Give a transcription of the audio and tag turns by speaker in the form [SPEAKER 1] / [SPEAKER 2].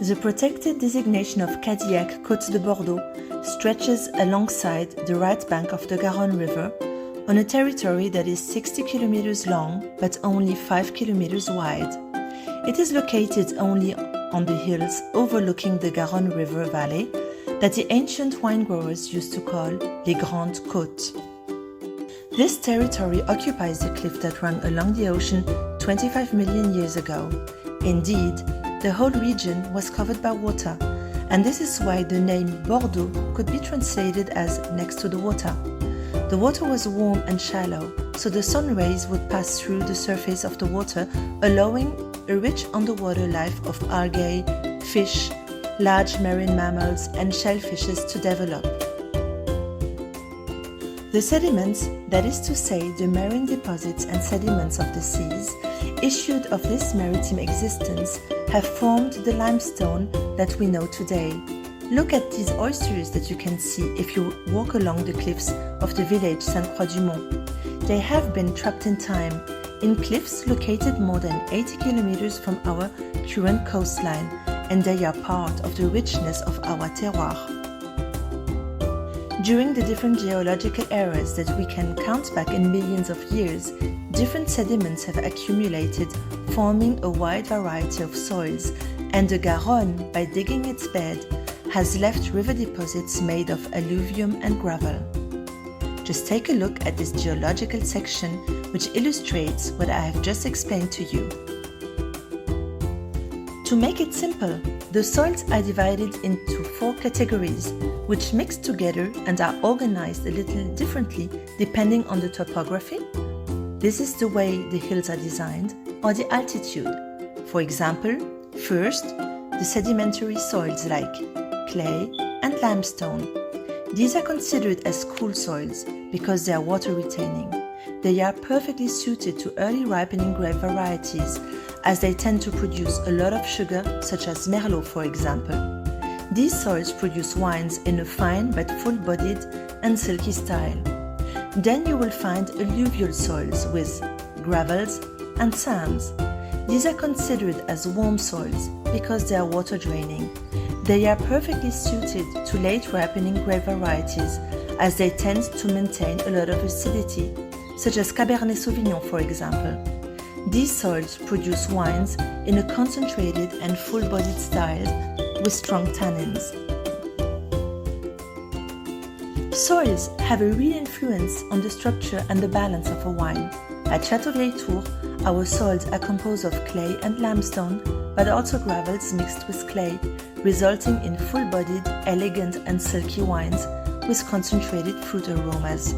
[SPEAKER 1] The protected designation of Cadillac Côtes de Bordeaux stretches alongside the right bank of the Garonne River on a territory that is 60 kilometers long but only 5 kilometers wide. It is located only on the hills overlooking the Garonne River valley that the ancient wine growers used to call les Grandes Côtes. This territory occupies the cliff that ran along the ocean 25 million years ago. Indeed, the whole region was covered by water, and this is why the name Bordeaux could be translated as next to the water. The water was warm and shallow, so the sun rays would pass through the surface of the water, allowing a rich underwater life of algae, fish, large marine mammals, and shellfishes to develop. The sediments, that is to say the marine deposits and sediments of the seas, issued of this maritime existence, have formed the limestone that we know today. Look at these oysters that you can see if you walk along the cliffs of the village Sainte-Croix-du-Mont. They have been trapped in time, in cliffs located more than 80 kilometers from our current coastline, and they are part of the richness of our terroir. During the different geological eras that we can count back in millions of years, different sediments have accumulated, forming a wide variety of soils, and the Garonne, by digging its bed, has left river deposits made of alluvium and gravel. Just take a look at this geological section, which illustrates what I have just explained to you. To make it simple, the soils are divided into 4 categories, which mix together and are organized a little differently depending on the topography. This is the way the hills are designed, or the altitude. For example, first, the sedimentary soils like clay and limestone. These are considered as cool soils because they are water retaining. They are perfectly suited to early ripening grape varieties, as they tend to produce a lot of sugar, such as Merlot for example. These soils produce wines in a fine but full-bodied and silky style. Then you will find alluvial soils with gravels and sands. These are considered as warm soils because they are water draining. They are perfectly suited to late ripening grape varieties, as they tend to maintain a lot of acidity, such as Cabernet Sauvignon for example. These soils produce wines in a concentrated and full-bodied style with strong tannins. Soils have a real influence on the structure and the balance of a wine. At Château Vieille Tour, our soils are composed of clay and limestone, but also gravels mixed with clay, resulting in full-bodied, elegant and silky wines with concentrated fruit aromas.